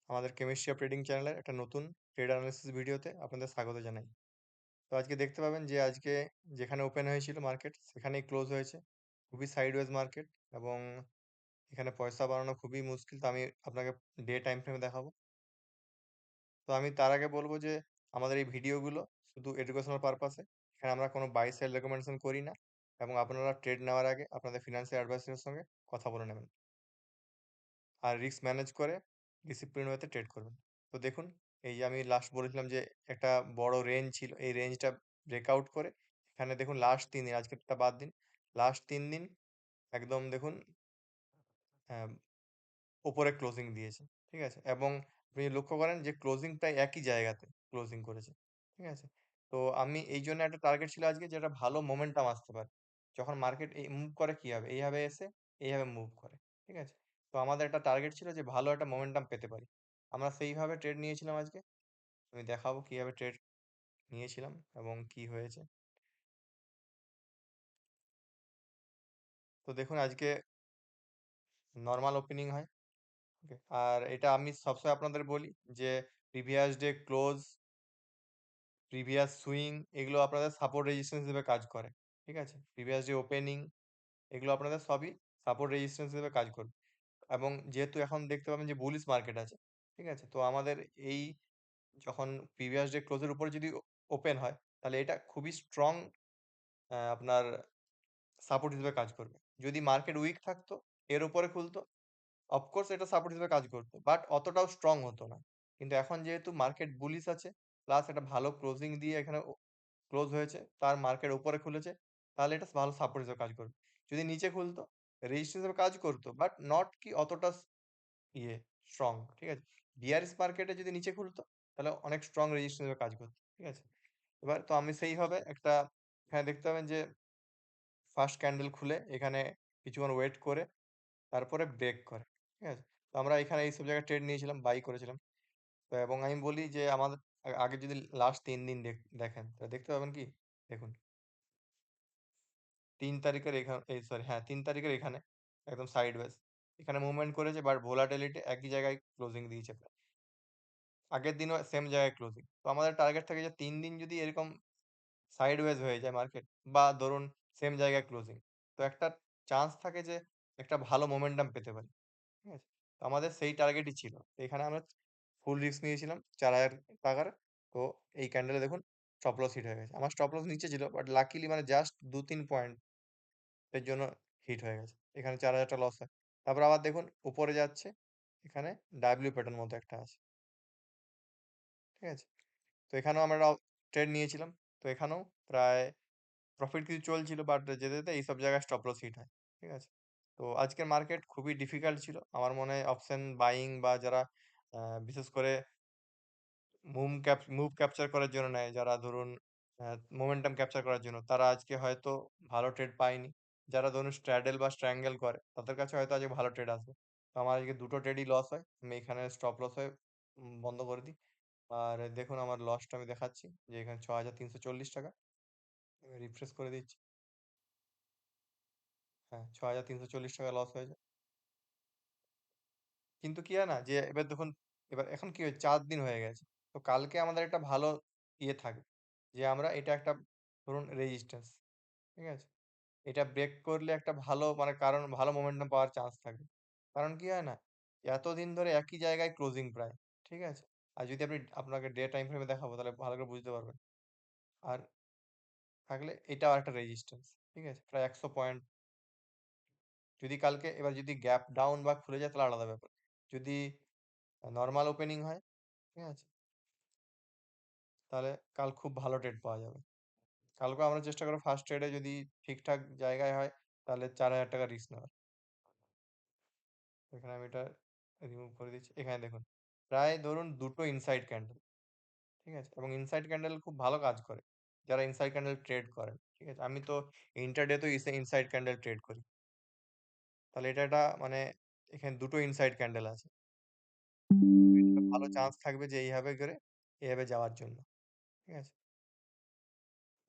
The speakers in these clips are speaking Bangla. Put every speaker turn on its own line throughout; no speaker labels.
আমাদের কেমিস্ট্রি অফ ট্রেডিং চ্যানেলের একটা নতুন ট্রেড অ্যানালিসিস ভিডিওতে আপনাদের স্বাগত জানাই। তো আজকে দেখতে পাবেন যে আজকে যেখানে ওপেন হয়েছিল মার্কেট সেখানেই ক্লোজ হয়েছে। খুবই সাইডওয়েজ মার্কেট এবং এখানে পয়সা বানানো খুবই মুশকিল। তো আমি আপনাকে ডে টাইম ফ্রেমে দেখাবো। তো আমি তার আগে বলব যে আমাদের এই ভিডিওগুলো শুধু এডুকেশনাল পারপাসে। এখানে আমরা কোনো বাই সেল রেকমেন্ডেশন করি না এবং আপনারা ট্রেড নেওয়ার আগে আপনাদের ফিনান্সিয়াল অ্যাডভাইজারের সঙ্গে কথা বলে নেবেন। আর রিস্ক ম্যানেজ করে ডিসিপ্লিন ওয়েতে ট্রেড করবেন। তো দেখুন, এই যে আমি লাস্ট বলেছিলাম যে একটা বড় রেঞ্জ ছিল, এই রেঞ্জটা ব্রেকআউট করে এখানে দেখুন লাস্ট ৩ দিন, আজকেরটা বাদ দিন, লাস্ট ৩ দিন একদম দেখুন আ উপরে ক্লোজিং দিয়েছে। ঠিক আছে? এবং আপনি লক্ষ্য করেন যে ক্লোজিং প্রায় একই জায়গাতে ক্লোজিং করেছে। ঠিক আছে? তো আমি এইজন্য একটা টার্গেট ছিল আজকে যে একটা ভালো মোমেন্টাম আসতে পারে। যখন মার্কেট এই মুভ করে কি হবে? এইভাবে এসে এইভাবে মুভ করে। ঠিক আছে? তো আমাদের একটা টার্গেট ছিল যে ভালো একটা মোমেন্টাম পেতে পারি। আমরা সেইভাবে ট্রেড নিয়েছিলাম আজকে। আমি দেখাবো কিভাবে ট্রেড নিয়েছিলাম এবং কি হয়েছে। তো দেখুন আজকে নরমাল ওপেনিং হয়। ওকে? আর এটা আমি সবসময় আপনাদের বলি যে previous day close, previous swing এগুলো আপনাদের সাপোর্ট রেজিস্ট্যান্স হিসেবে কাজ করে। ঠিক আছে? প্রিভিয়াস ডে ওপেনিং এগুলো আপনাদের সবই সাপোর্ট রেজিস্ট্যান্স হিসেবে কাজ করবে। এবং যেহেতু এখন দেখতে পাবেন যে বুলিশ মার্কেট আছে। ঠিক আছে? তো আমাদের এই যখন প্রিভিয়াস ডে ক্লোজ এর উপরে যদি ওপেন হয় তাহলে এটা খুবই স্ট্রং আপনার সাপোর্ট হিসেবে কাজ করবে। যদি মার্কেট উইক থাকতো, এর উপরে খুলতো, অফকোর্স এটা সাপোর্ট হিসেবে কাজ করতো। বাট অতটাও স্ট্রং হতো না। কিন্তু এখন যেহেতু মার্কেট বুলিশ আছে, প্লাস একটা ভালো ক্লোজিং দিয়ে এখানে ক্লোজ হয়েছে, তার মার্কেট উপরে খুলেছে, তাহলে এটা ভালো সাপোর্ট হিসেবে কাজ করবে। যদি নিচে খুলতো, রেজিস্ট্যান্স হিসেবে কাজ করতো, বাট নট কি অতটা ইয়ে স্ট্রং। ঠিক আছে? বিয়ারিশ মার্কেটে যদি নিচে খুলতো, তাহলে অনেক স্ট্রং রেজিস্ট্যান্স হিসেবে কাজ করতো। ঠিক আছে? এবার তো আমি সেইভাবে একটা এখানে দেখতে পাবেন যে ফার্স্ট ক্যান্ডেল খুলে এখানে কিছুক্ষণ ওয়েট করে তারপরে ব্রেক করে। ঠিক আছে? তো আমরা এখানে এইসব জায়গায় ট্রেড নিয়েছিলাম, বাই করেছিলাম। তো এবং আমি বলি যে আমাদের আগে যদি লাস্ট ৩ দিন দেখেন তাহলে দেখতে পাবেন কি? দেখুন ৩ তারিখের এই সরি হ্যাঁ, ৩ তারিখের এখানে একদম সাইডওয়েজ। এখানে মুভমেন্ট করেছে বাট ভোলাটিলিটি একই জায়গায় ক্লোজিং দিয়েছে প্রায়। আগের দিনও সেম জায়গায় ক্লোজিং। তো আমাদের টার্গেট থাকে যে ৩ দিন যদি এরকম সাইডওয়েজ হয়ে যায় মার্কেট বা ধরুন সেম জায়গায় ক্লোজিং। তো একটা চান্স থাকে যে একটা ভালো মোমেন্টাম পেতে পারি। ঠিক আছে? তো আমাদের সেই টার্গেটই ছিল। তো এখানে আমরা ফুল রিস্ক নিয়েছিলাম ৳৪,০০০ র। তো এই ক্যান্ডেলে দেখুন স্টপ লস হিট হয়ে গেছে। আমার স্টপ লস নিচে ছিল বাট লাকিলি মানে জাস্ট ২-৩ পয়েন্ট এর জন্য হিট হয়ে গেছে। এখানে ৳৪,০০০ লস হয়। তারপর আবার দেখুন উপরে যাচ্ছে। এখানে ডাব্লিউ প্যাটার্ন মতো একটা আছে। ঠিক আছে? তো এখানেও আমরা ট্রেড নিয়েছিলাম। তো এখানেও প্রায় প্রফিট কিছু চলছিল বাট যেতে, যেতে এইসব জায়গায় স্টপ লস হিট হয়। ঠিক আছে? তো আজকের মার্কেট খুবই ডিফিকাল্ট ছিল। আমার মনে হয় অপশন বাইং বা যারা আ বিশেষ করে মুভ ক্যাপচার করার জন্য নেয়, যারা ধরুন আ মোমেন্টাম ক্যাপচার করার জন্য, তারা আজকে হয়তো ভালো ট্রেড পায়নি। যারা ধরুন স্ট্র্যাডল বা স্ট্র্যাঙ্গেল করে, তাদের কাছে হয়তো আজকে ভালো ট্রেড আসবে। তো আমার আজকে ২ টো ট্রেডই লস হয়। আমি এখানে স্টপ লস হয়ে বন্ধ করে দিই। আর দেখুন আমার লসটা আমি দেখাচ্ছি যে এখানে ৳৬,৩৪০। আমি রিফ্রেশ করে দিচ্ছি। হ্যাঁ, ৳৬,৩৪০ লস হয়েছে। কিন্তু কি হয় না যে এবার দেখুন এবার এখন কি হয়েছে ৪ দিন হয়ে গেছে। তো কালকে আমাদের একটা ভালো ইয়ে থাকবে। যে আমরা এটা একটা ধরুন রেজিস্ট্যান্স। ঠিক আছে? এটা ব্রেক করলে একটা ভালো মানে কারণ ভালো মোমেন্টাম পাওয়ার চান্স থাকবে। কারণ কি হয় না? এতদিন ধরে একই জায়গায় ক্লোজিং প্রায়। ঠিক আছে? আর যদি আপনাকে ডে টাইম ফ্রেমে দেখাবো তাহলে ভালো করে বুঝতে পারবেন। আর থাকলে এটাও আরেকটা রেজিস্ট্যান্স। ঠিক আছে? প্রায় ১০০ পয়েন্ট যদি কালকে এবার যদি গ্যাপ ডাউন বা খুলে যায় তাহলে আলাদা ব্যাপার। যদি নরমাল ওপেনিং হয়, ঠিক আছে? তাহলে কাল খুব ভালো ট্রেড পাওয়া যাবে। কালকেও আমরা চেষ্টা করব ফার্স্ট ট্রেডে যদি ঠিকঠাক জায়গায় হয় তাহলে ৳৪,০০০ রিস্ক নেওয়ার। এখানে আমি এটা রিমুভ করে দিচ্ছি। এখানে দেখুন প্রায় ধরুন ২ টো ইনসাইড ক্যান্ডেল। ঠিক আছে? এবং ইনসাইড ক্যান্ডেল খুব ভালো কাজ করে। যারা ইনসাইড ক্যান্ডেল ট্রেড করেন। ঠিক আছে? আমি তো ইন্টারডে তেও ইনসাইড ক্যান্ডেল ট্রেড করি। তাহলে এটা একটা মানে এখানে ২ টো ইনসাইড ক্যান্ডেল আছে। একটা ভালো চান্স থাকবে যে এইভাবে করে এভাবে যাওয়ার জন্য। ঠিক আছে?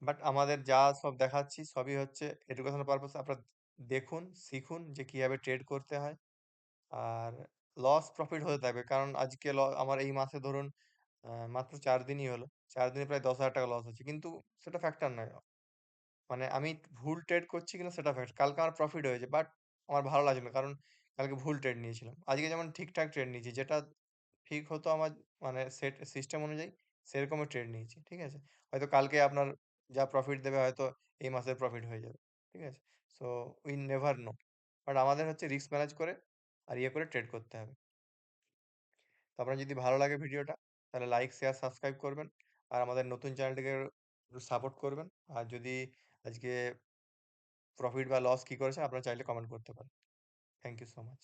বাট আমাদের যা সব দেখাচ্ছি সবই হচ্ছে এডুকেশনাল পারপাস। আপনারা দেখুন, শিখুন যে কিভাবে ট্রেড করতে হয়। আর লস প্রফিট হতে থাকবে। কারণ আজকে আমার এই মাসে ধরুন মাত্র ৪ দিনই হলো। ৪ দিনে প্রায় ৳১০,০০০ লস হচ্ছে। কিন্তু সেটা ফ্যাক্টর নয়। মানে আমি ভুল ট্রেড করছি কিনা সেটা ফ্যাক্ট। কালকে আমার প্রফিট হয়েছে। বাট আমার ভালো লাগছে না। কারণ কালকে ভুল ট্রেড নিয়েছিলাম। আজকে যেমন ঠিকঠাক ট্রেড নিয়েছি। যেটা ঠিক হতো আমার মানে সেট সিস্টেম অনুযায়ী সেরকমই ট্রেড নিয়েছি। ঠিক আছে? হয়তো কালকে আপনার যা প্রফিট দেবে হয়তো এই মাসের প্রফিট হয়ে যাবে। ঠিক আছে? So we never know. But আমাদের হচ্ছে রিস্ক ম্যানেজ করে আর ইয়ে করে ট্রেড করতে হবে। তো আপনার যদি ভালো লাগে ভিডিওটা তাহলে লাইক, শেয়ার, সাবস্ক্রাইব করবেন। আর আমাদের নতুন চ্যানেলটিকে একটু সাপোর্ট করবেন। আর যদি আজকে প্রফিট বা লস কি করেছেন আপনারা চাইলে কমেন্ট করতে পারেন। Thank you so much.